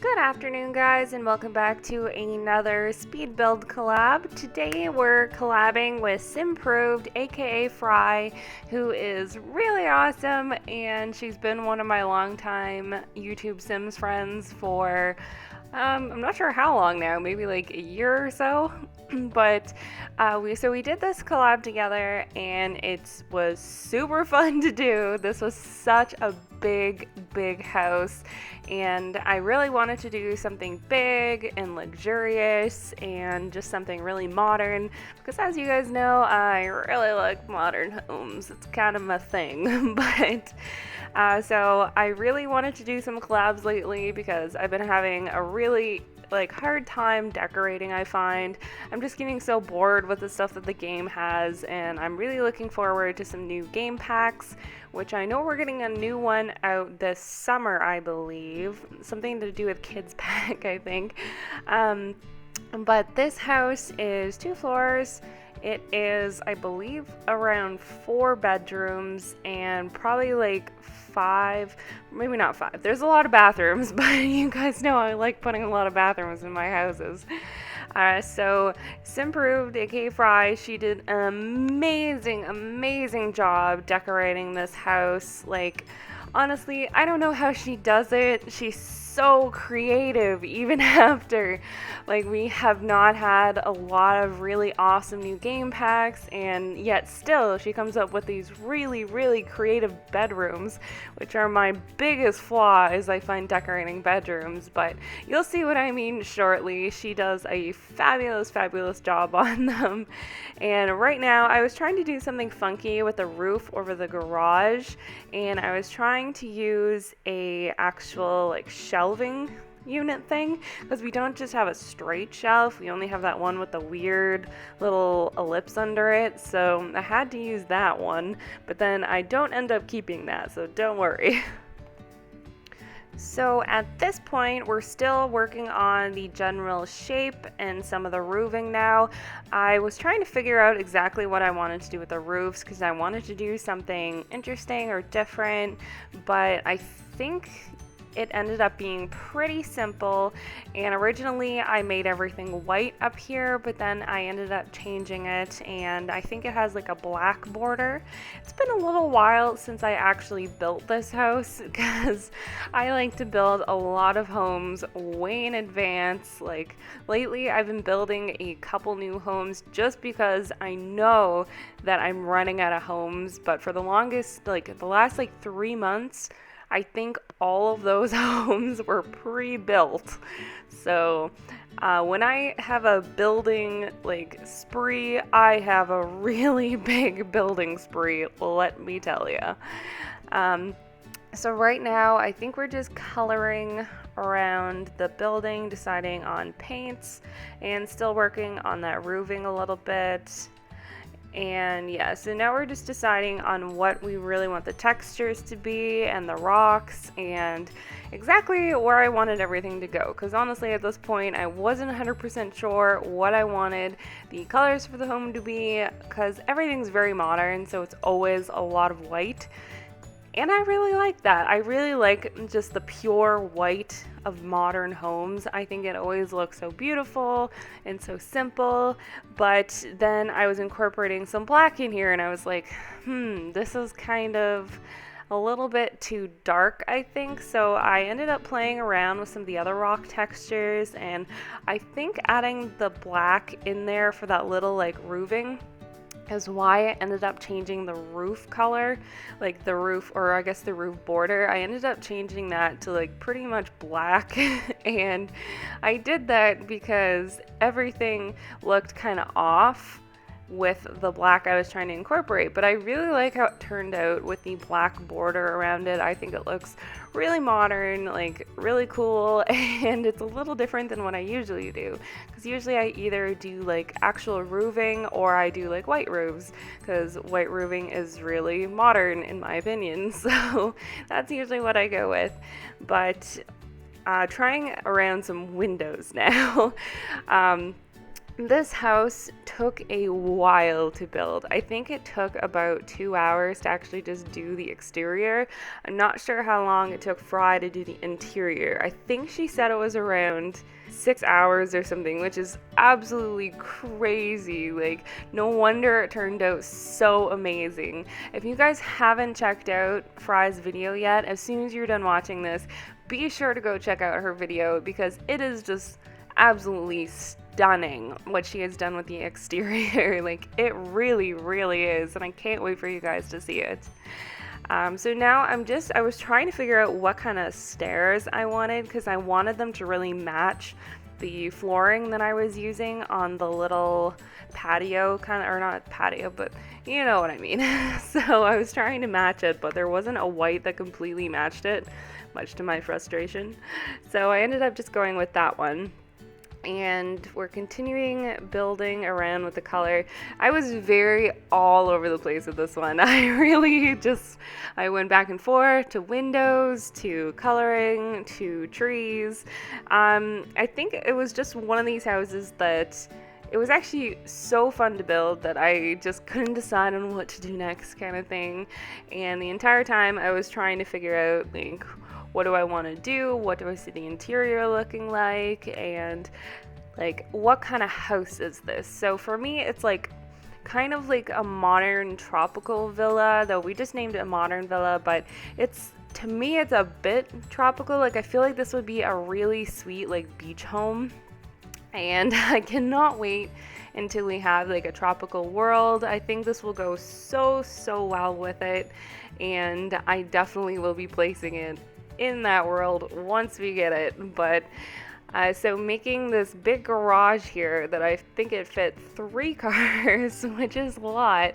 Good afternoon, guys, and welcome back to another speed build collab. Today we're collabing with Simproved, aka Fry, who is really awesome, and she's been one of my longtime YouTube Sims friends for I'm not sure how long now, maybe like a year or so. But we did this collab together, and it was super fun to do. This was such a big house, and I really wanted to do something big and luxurious and just something really modern, because as you guys know, I really like modern homes. It's kind of my thing. But so I really wanted to do some collabs lately because I've been having a really hard time decorating. I find I'm just getting so bored with the stuff that the game has, and I'm really looking forward to some new game packs, which I know we're getting a new one out this summer, I believe, something to do with kids pack, I think. But this house is 2 floors. It is, I believe, around 4 bedrooms and probably like 5, maybe not 5. There's a lot of bathrooms, but you guys know I like putting a lot of bathrooms in my houses. So Simproved, aka Fry, she did an amazing job decorating this house. Like, honestly, I don't know how she does it. She's so creative even after we have not had a lot of really awesome new game packs, and yet still she comes up with these really creative bedrooms, which are my biggest flaw, is I find decorating bedrooms. But you'll see what I mean shortly. She does a fabulous job on them. And right now I was trying to do something funky with the roof over the garage, and I was trying to use a actual shelving unit thing, because we don't just have a straight shelf, we only have that one with the weird little ellipse under it. So I had to use that one, but then I don't end up keeping that, so don't worry. So at this point, we're still working on the general shape and some of the roofing now. I was trying to figure out exactly what I wanted to do with the roofs, because I wanted to do something interesting or different, but I think it ended up being pretty simple. And originally I made everything white up here, but then I ended up changing it, and I think it has a black border. It's been a little while since I actually built this house, because I like to build a lot of homes way in advance. Lately I've been building a couple new homes just because I know that I'm running out of homes. But for the longest, the last 3 months, I think all of those homes were pre-built. So when I have a building spree, I have a really big building spree, let me tell you. So right now I think we're just coloring around the building, deciding on paints, and still working on that roofing a little bit. And yeah, so now we're just deciding on what we really want the textures to be, and the rocks, and exactly where I wanted everything to go. Because honestly, at this point, I wasn't 100% sure what I wanted the colors for the home to be, because everything's very modern, so it's always a lot of white. And I really like that. I really like just the pure white of modern homes. I think it always looks so beautiful and so simple. But then I was incorporating some black in here, and I was like, this is kind of a little bit too dark, I think. So I ended up playing around with some of the other rock textures, and I think adding the black in there for that little roofing is why I ended up changing the roof color, the roof, or I guess the roof border. I ended up changing that to pretty much black. And I did that because everything looked kind of off with the black I was trying to incorporate, but I really like how it turned out with the black border around it. I think it looks really modern, really cool, and it's a little different than what I usually do, because usually I either do actual roofing or I do white roofs, because white roofing is really modern in my opinion. So that's usually what I go with. But trying around some windows now. This house took a while to build. I think it took about 2 hours to actually just do the exterior. I'm not sure how long it took Fry to do the interior. I think she said it was around 6 hours or something, which is absolutely crazy. Like, no wonder it turned out so amazing. If you guys haven't checked out Fry's video yet, as soon as you're done watching this, be sure to go check out her video because it is just absolutely stunning what she has done with the exterior. Like, it really, really is, and I can't wait for you guys to see it. So now I was trying to figure out what kind of stairs I wanted because I wanted them to really match the flooring that I was using on the little patio or not patio, but you know what I mean. So I was trying to match it, but there wasn't a white that completely matched it, much to my frustration. So I ended up just going with that one. And we're continuing building around with the color. I was very all over the place with this one. I went back and forth to windows, to coloring, to trees. I think it was just one of these houses that it was actually so fun to build that I just couldn't decide on what to do next, kind of thing. And the entire time I was trying to figure out, like, what do I want to do? What do I see the interior looking like? And like, what kind of house is this? So for me, it's like kind of like a modern tropical villa, though we just named it a modern villa, but to me, it's a bit tropical. Like, I feel like this would be a really sweet, like, beach home. And I cannot wait until we have like a tropical world. I think this will go so well with it. And I definitely will be placing it in that world once we get it. But so making this big garage here that I think it fit 3 cars, which is a lot,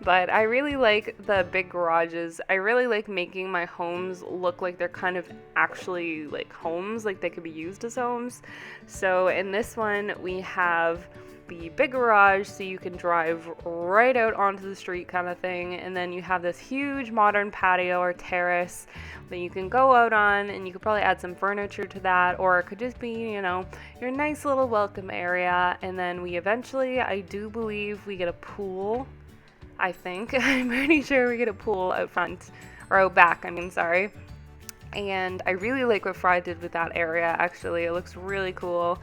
but I really like the big garages. I really like making my homes look like they're kind of actually like homes, like they could be used as homes. So in this one we have the big garage, so you can drive right out onto the street kind of thing, and then you have this huge modern patio or terrace that you can go out on, and you could probably add some furniture to that, or it could just be, you know, your nice little welcome area. And then we eventually, I do believe we get a pool. I think I'm pretty sure we get a pool out front, or out back, I mean, sorry. And I really like what Fry did with that area, actually. It looks really cool.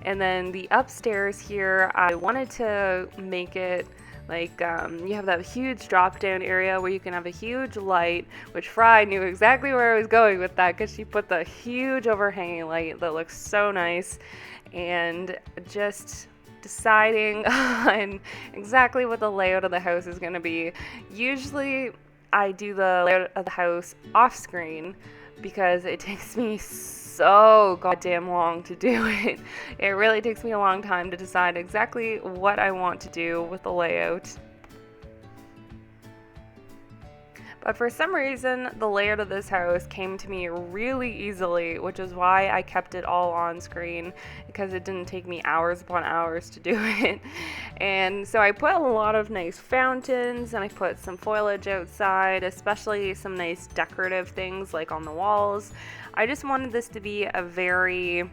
And then the upstairs here, I wanted to make it like, you have that huge drop down area where you can have a huge light, which Fry knew exactly where I was going with that because she put the huge overhanging light that looks so nice. And just deciding on exactly what the layout of the house is going to be. Usually I do the layout of the house off screen because it takes me so goddamn long to do it. It really takes me a long time to decide exactly what I want to do with the layout. But for some reason, the layout of this house came to me really easily, which is why I kept it all on screen, because it didn't take me hours upon hours to do it. And so I put a lot of nice fountains, and I put some foliage outside, especially some nice decorative things like on the walls. I just wanted this to be a very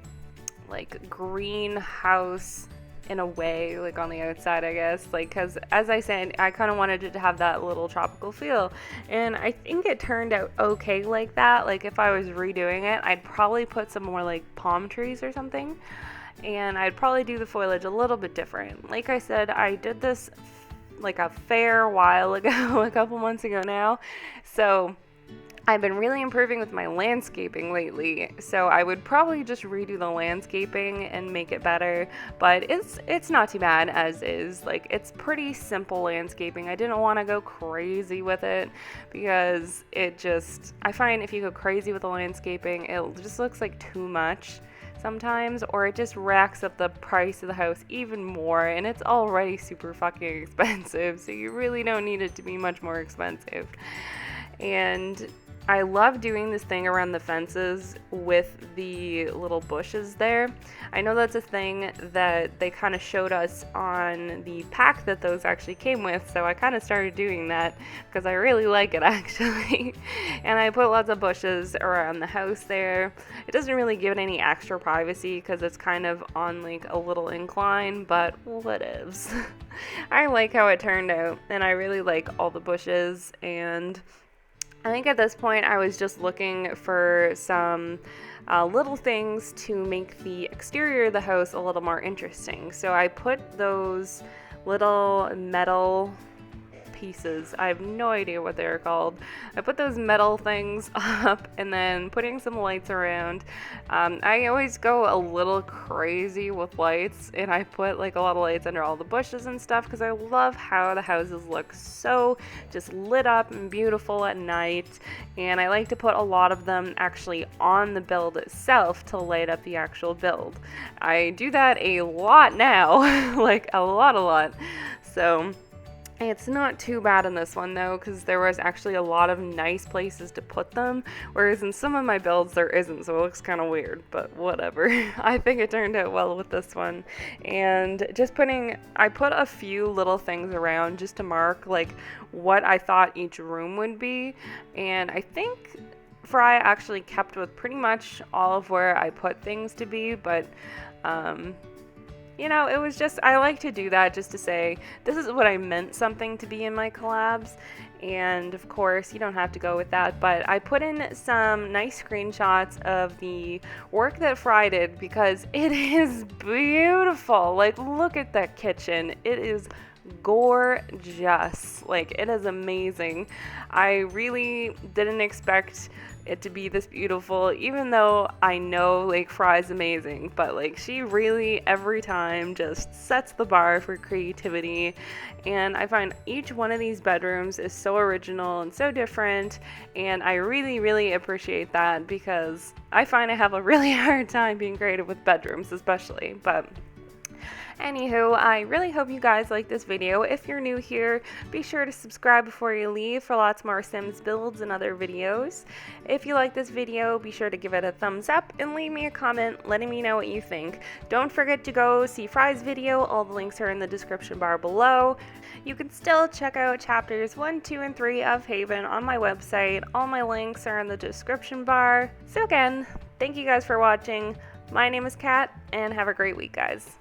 like greenhouse in a way, like on the outside, I guess, like, because as I said, I kind of wanted it to have that little tropical feel, and I think it turned out okay like that. Like, if I was redoing it, I'd probably put some more like palm trees or something, and I'd probably do the foliage a little bit different. Like I said, I did this like a fair while ago, a couple months ago now, so I've been really improving with my landscaping lately, so I would probably just redo the landscaping and make it better, but it's not too bad as is. Like, it's pretty simple landscaping. I didn't want to go crazy with it because I find if you go crazy with the landscaping, it just looks like too much sometimes, or it just racks up the price of the house even more, and it's already super fucking expensive, so you really don't need it to be much more expensive. And I love doing this thing around the fences with the little bushes there. I know that's a thing that they kind of showed us on the pack that those actually came with, so I kind of started doing that because I really like it actually. And I put lots of bushes around the house there. It doesn't really give it any extra privacy because it's kind of on like a little incline, but whatevs. I like how it turned out, and I really like all the bushes, and I think at this point I was just looking for some little things to make the exterior of the house a little more interesting. So I put those little metal pieces. I have no idea what they're called. I put those metal things up and then putting some lights around. I always go a little crazy with lights, and I put like a lot of lights under all the bushes and stuff because I love how the houses look so just lit up and beautiful at night, and I like to put a lot of them actually on the build itself to light up the actual build. I do that a lot now, like a lot. So it's not too bad in this one though, because there was actually a lot of nice places to put them, whereas in some of my builds there isn't, so it looks kind of weird, but whatever. I think it turned out well with this one. And I put a few little things around just to mark like what I thought each room would be, and I think Fry actually kept with pretty much all of where I put things to be, but you know, it was just, I like to do that just to say, this is what I meant something to be in my collabs. And of course, you don't have to go with that, but I put in some nice screenshots of the work that Fry did because it is beautiful. Like, look at that kitchen. It is gorgeous. Like, it is amazing. I really didn't expect it to be this beautiful, even though I know like Fry's amazing, but like she really every time just sets the bar for creativity. And I find each one of these bedrooms is so original and so different, and I really appreciate that because I find I have a really hard time being creative with bedrooms especially. But anywho, I really hope you guys like this video. If you're new here, be sure to subscribe before you leave for lots more Sims builds and other videos. If you like this video, be sure to give it a thumbs up and leave me a comment letting me know what you think. Don't forget to go see Fry's video. All the links are in the description bar below. You can still check out chapters 1, 2, and 3 of Haven on my website. All my links are in the description bar. So again, thank you guys for watching. My name is Kat, and have a great week, guys.